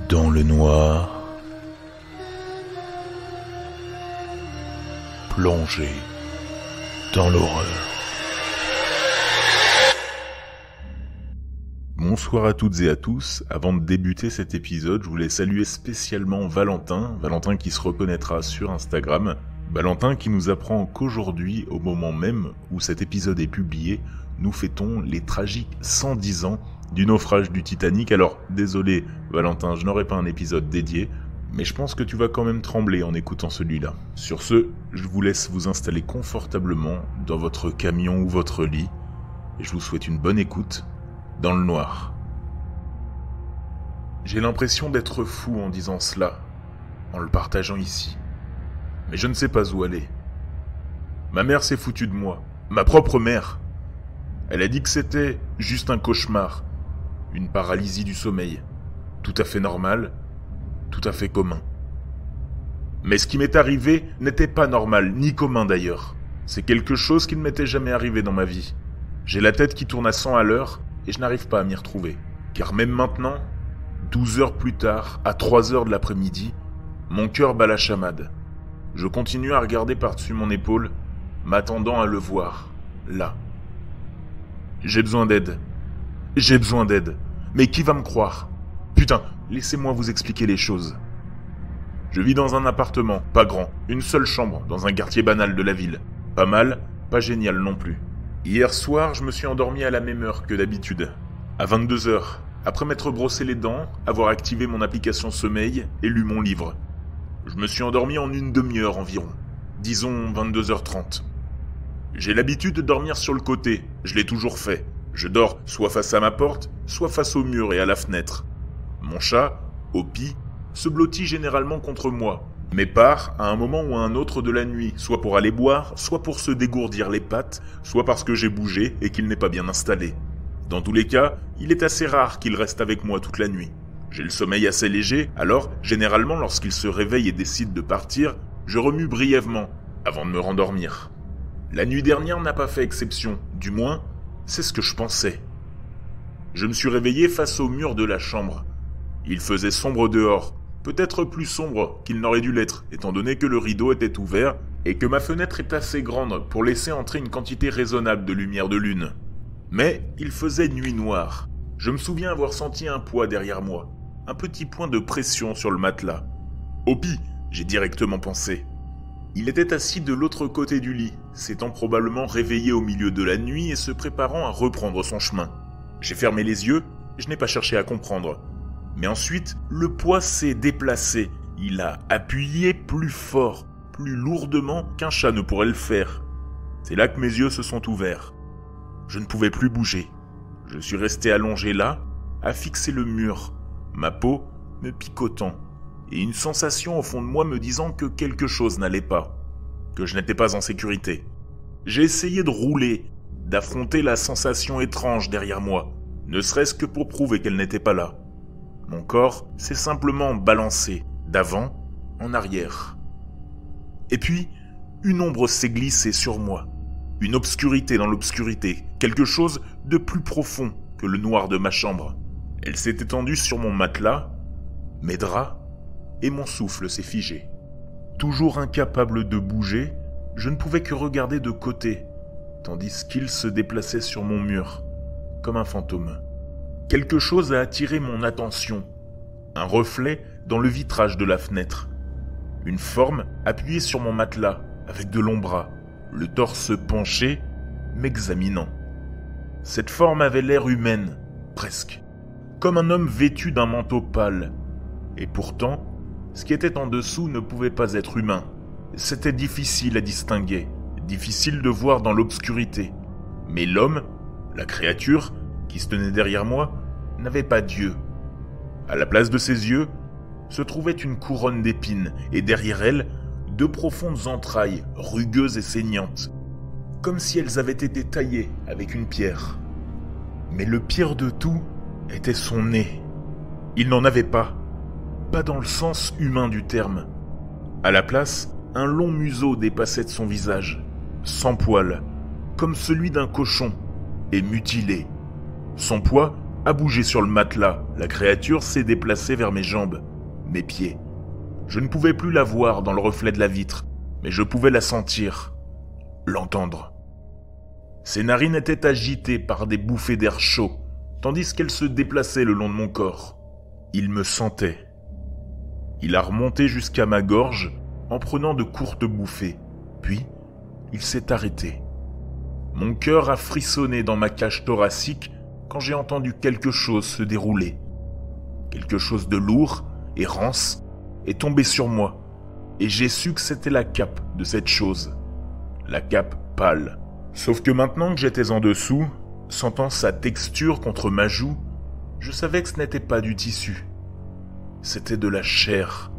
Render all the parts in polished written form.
Dans le noir, plongé dans l'horreur. Bonsoir à toutes et à tous. Avant de débuter cet épisode, je voulais saluer spécialement Valentin qui se reconnaîtra sur Instagram. Valentin qui nous apprend qu'aujourd'hui, au moment même où cet épisode est publié, nous fêtons les tragiques 110 ans du naufrage du Titanic. Alors, désolé Valentin, je n'aurai pas un épisode dédié, mais je pense que tu vas quand même trembler en écoutant celui-là. Sur ce, je vous laisse vous installer confortablement dans votre camion ou votre lit, et je vous souhaite une bonne écoute dans le noir. J'ai l'impression d'être fou en disant cela, en le partageant ici. Mais je ne sais pas où aller. Ma mère s'est foutue de moi, ma propre mère. Elle a dit que c'était juste un cauchemar, une paralysie du sommeil, tout à fait normal, tout à fait commun. Mais ce qui m'est arrivé n'était pas normal, ni commun d'ailleurs. C'est quelque chose qui ne m'était jamais arrivé dans ma vie. J'ai la tête qui tourne à 100 à l'heure et je n'arrive pas à m'y retrouver. Car même maintenant, 12 heures plus tard, à 3 heures de l'après-midi, mon cœur bat la chamade. Je continue à regarder par-dessus mon épaule, m'attendant à le voir, là. J'ai besoin d'aide. J'ai besoin d'aide. Mais qui va me croire? Putain, laissez-moi vous expliquer les choses. Je vis dans un appartement, pas grand, une seule chambre, dans un quartier banal de la ville. Pas mal, pas génial non plus. Hier soir, je me suis endormi à la même heure que d'habitude, à 22h, après m'être brossé les dents, avoir activé mon application sommeil et lu mon livre. Je me suis endormi en une demi-heure environ, disons 22h30. J'ai l'habitude de dormir sur le côté, je l'ai toujours fait. Je dors soit face à ma porte, soit face au mur et à la fenêtre. Mon chat, Opie, se blottit généralement contre moi, mais part à un moment ou à un autre de la nuit, soit pour aller boire, soit pour se dégourdir les pattes, soit parce que j'ai bougé et qu'il n'est pas bien installé. Dans tous les cas, il est assez rare qu'il reste avec moi toute la nuit. J'ai le sommeil assez léger, alors, généralement lorsqu'il se réveille et décide de partir, je remue brièvement, avant de me rendormir. La nuit dernière n'a pas fait exception, du moins, c'est ce que je pensais. Je me suis réveillé face au mur de la chambre. Il faisait sombre dehors, peut-être plus sombre qu'il n'aurait dû l'être, étant donné que le rideau était ouvert et que ma fenêtre est assez grande pour laisser entrer une quantité raisonnable de lumière de lune. Mais il faisait nuit noire. Je me souviens avoir senti un poids derrière moi, un petit point de pression sur le matelas. Opie, j'ai directement pensé. Il était assis de l'autre côté du lit, s'étant probablement réveillé au milieu de la nuit et se préparant à reprendre son chemin. J'ai fermé les yeux, je n'ai pas cherché à comprendre. Mais ensuite, le poids s'est déplacé. Il a appuyé plus fort, plus lourdement qu'un chat ne pourrait le faire. C'est là que mes yeux se sont ouverts. Je ne pouvais plus bouger. Je suis resté allongé là, à fixer le mur, ma peau me picotant, et une sensation au fond de moi me disant que quelque chose n'allait pas, que je n'étais pas en sécurité. J'ai essayé de rouler, d'affronter la sensation étrange derrière moi, ne serait-ce que pour prouver qu'elle n'était pas là. Mon corps s'est simplement balancé, d'avant en arrière. Et puis, une ombre s'est glissée sur moi, une obscurité dans l'obscurité, quelque chose de plus profond que le noir de ma chambre. Elle s'est étendue sur mon matelas, mes draps, et mon souffle s'est figé. Toujours incapable de bouger, je ne pouvais que regarder de côté, tandis qu'il se déplaçait sur mon mur, comme un fantôme. Quelque chose a attiré mon attention, un reflet dans le vitrage de la fenêtre. Une forme appuyée sur mon matelas, avec de longs bras, le torse penché, m'examinant. Cette forme avait l'air humaine, presque, comme un homme vêtu d'un manteau pâle. Et pourtant, ce qui était en dessous ne pouvait pas être humain. C'était difficile à distinguer, difficile de voir dans l'obscurité. Mais l'homme, la créature, qui se tenait derrière moi, n'avait pas d'yeux. À la place de ses yeux, se trouvait une couronne d'épines, et derrière elle, deux profondes entrailles, rugueuses et saignantes, comme si elles avaient été taillées avec une pierre. Mais le pire de tout était son nez. Il n'en avait pas dans le sens humain du terme. À la place, un long museau dépassait de son visage, sans poils, comme celui d'un cochon, et mutilé. Son poids a bougé sur le matelas. La créature s'est déplacée vers mes jambes, mes pieds. Je ne pouvais plus la voir dans le reflet de la vitre, mais je pouvais la sentir, l'entendre. Ses narines étaient agitées par des bouffées d'air chaud, tandis qu'elle se déplaçait le long de mon corps. Il me sentait. Il a remonté jusqu'à ma gorge en prenant de courtes bouffées, puis il s'est arrêté. Mon cœur a frissonné dans ma cage thoracique quand j'ai entendu quelque chose se dérouler. Quelque chose de lourd et rance est tombé sur moi, et j'ai su que c'était la cape de cette chose. La cape pâle. Sauf que maintenant que j'étais en dessous, sentant sa texture contre ma joue, je savais que ce n'était pas du tissu. C'était de la chair.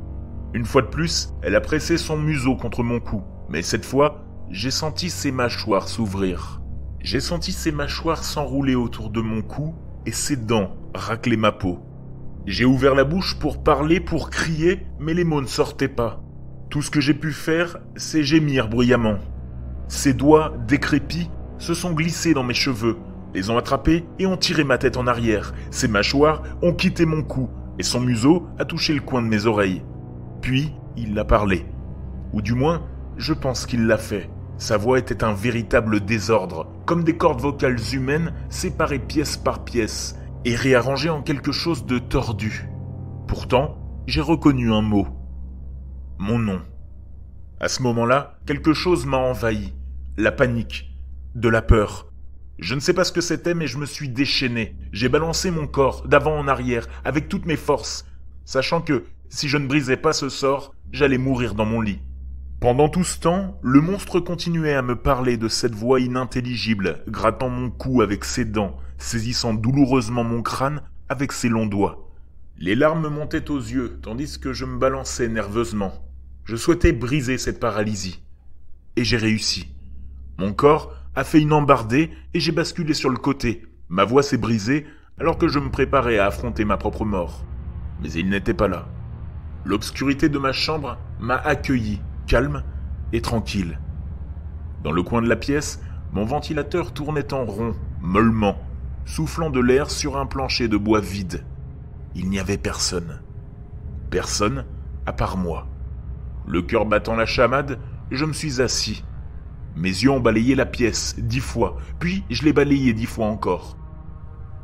Une fois de plus, elle a pressé son museau contre mon cou, mais cette fois, j'ai senti ses mâchoires s'ouvrir. J'ai senti ses mâchoires s'enrouler autour de mon cou et ses dents racler ma peau. J'ai ouvert la bouche pour parler, pour crier, mais les mots ne sortaient pas. Tout ce que j'ai pu faire, c'est gémir bruyamment. Ses doigts, décrépits, se sont glissés dans mes cheveux, les ont attrapés et ont tiré ma tête en arrière. Ses mâchoires ont quitté mon cou et son museau a touché le coin de mes oreilles. Puis, il a parlé. Ou du moins, je pense qu'il l'a fait. Sa voix était un véritable désordre, comme des cordes vocales humaines séparées pièce par pièce et réarrangées en quelque chose de tordu. Pourtant, j'ai reconnu un mot. Mon nom. À ce moment-là, quelque chose m'a envahi. La panique. De la peur. Je ne sais pas ce que c'était, mais je me suis déchaîné. J'ai balancé mon corps d'avant en arrière, avec toutes mes forces, sachant que, si je ne brisais pas ce sort, j'allais mourir dans mon lit. Pendant tout ce temps, le monstre continuait à me parler de cette voix inintelligible, grattant mon cou avec ses dents, saisissant douloureusement mon crâne avec ses longs doigts. Les larmes me montaient aux yeux, tandis que je me balançais nerveusement. Je souhaitais briser cette paralysie. Et j'ai réussi. Mon corps a fait une embardée et j'ai basculé sur le côté. Ma voix s'est brisée alors que je me préparais à affronter ma propre mort. Mais il n'était pas là. L'obscurité de ma chambre m'a accueilli, calme et tranquille. Dans le coin de la pièce, mon ventilateur tournait en rond, mollement, soufflant de l'air sur un plancher de bois vide. Il n'y avait personne. Personne à part moi. Le cœur battant la chamade, je me suis assis. Mes yeux ont balayé la pièce 10 fois, puis je l'ai balayé 10 fois encore.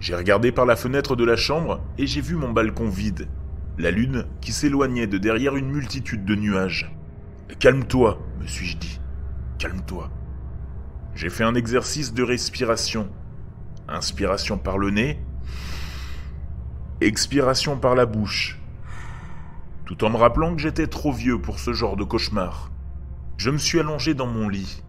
J'ai regardé par la fenêtre de la chambre et j'ai vu mon balcon vide. La lune qui s'éloignait de derrière une multitude de nuages. « Calme-toi », me suis-je dit. « Calme-toi. » J'ai fait un exercice de respiration. Inspiration par le nez. Expiration par la bouche. Tout en me rappelant que j'étais trop vieux pour ce genre de cauchemar. Je me suis allongé dans mon lit.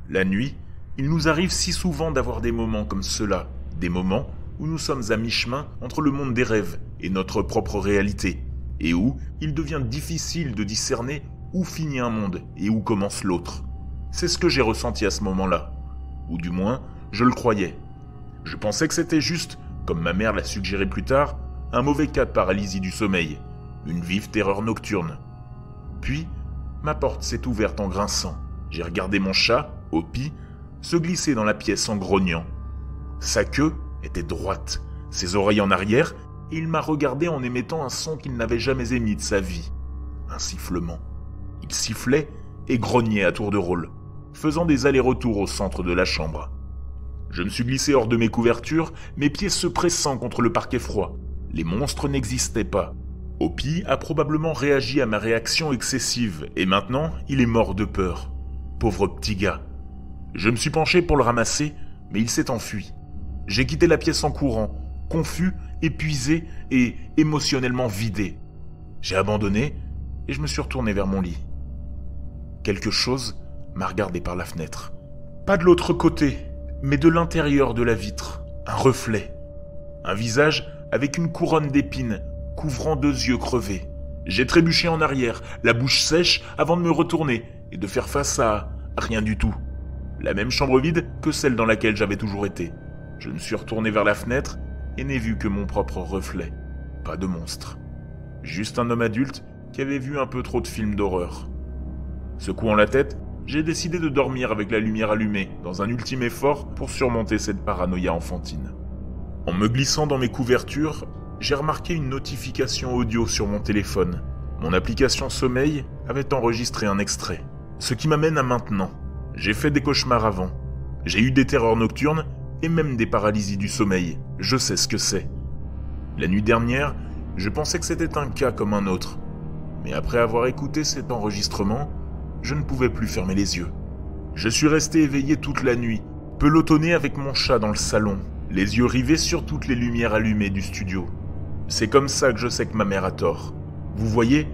La nuit, il nous arrive si souvent d'avoir des moments comme ceux-là. Des moments où nous sommes à mi-chemin entre le monde des rêves et notre propre réalité, et où il devient difficile de discerner où finit un monde et où commence l'autre. C'est ce que j'ai ressenti à ce moment-là, ou du moins, je le croyais. Je pensais que c'était juste, comme ma mère l'a suggéré plus tard, un mauvais cas de paralysie du sommeil, une vive terreur nocturne. Puis, ma porte s'est ouverte en grinçant. J'ai regardé mon chat, Hopi, se glisser dans la pièce en grognant. Sa queue était droite, ses oreilles en arrière, et il m'a regardé en émettant un son qu'il n'avait jamais émis de sa vie. Un sifflement. Il sifflait et grognait à tour de rôle, faisant des allers-retours au centre de la chambre. Je me suis glissé hors de mes couvertures, mes pieds se pressant contre le parquet froid. Les monstres n'existaient pas. Hopi a probablement réagi à ma réaction excessive, et maintenant, il est mort de peur. Pauvre petit gars. Je me suis penché pour le ramasser, mais il s'est enfui. J'ai quitté la pièce en courant, confus, épuisé et émotionnellement vidé. J'ai abandonné et je me suis retourné vers mon lit. Quelque chose m'a regardé par la fenêtre. Pas de l'autre côté, mais de l'intérieur de la vitre. Un reflet. Un visage avec une couronne d'épines couvrant 2 yeux crevés. J'ai trébuché en arrière, la bouche sèche, avant de me retourner et de faire face à rien du tout. La même chambre vide que celle dans laquelle j'avais toujours été. Je me suis retourné vers la fenêtre et n'ai vu que mon propre reflet. Pas de monstre. Juste un homme adulte qui avait vu un peu trop de films d'horreur. Secouant la tête, j'ai décidé de dormir avec la lumière allumée, dans un ultime effort pour surmonter cette paranoïa enfantine. En me glissant dans mes couvertures, j'ai remarqué une notification audio sur mon téléphone. Mon application sommeil avait enregistré un extrait. Ce qui m'amène à maintenant. J'ai fait des cauchemars avant. J'ai eu des terreurs nocturnes et même des paralysies du sommeil. Je sais ce que c'est. La nuit dernière, je pensais que c'était un cas comme un autre. Mais après avoir écouté cet enregistrement, je ne pouvais plus fermer les yeux. Je suis resté éveillé toute la nuit, pelotonné avec mon chat dans le salon, les yeux rivés sur toutes les lumières allumées du studio. C'est comme ça que je sais que ma mère a tort. Vous voyez,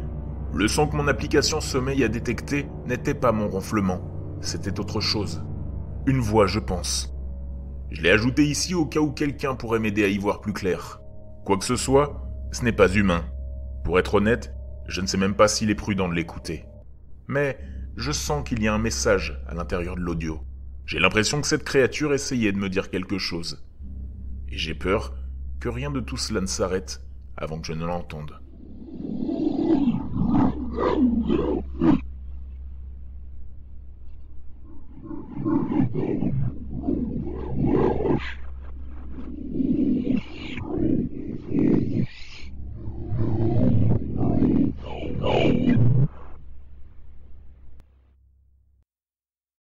le son que mon application sommeil a détecté n'était pas mon ronflement, c'était autre chose. Une voix, je pense. Je l'ai ajouté ici au cas où quelqu'un pourrait m'aider à y voir plus clair. Quoi que ce soit, ce n'est pas humain. Pour être honnête, je ne sais même pas s'il est prudent de l'écouter. Mais je sens qu'il y a un message à l'intérieur de l'audio. J'ai l'impression que cette créature essayait de me dire quelque chose. Et j'ai peur que rien de tout cela ne s'arrête avant que je ne l'entende.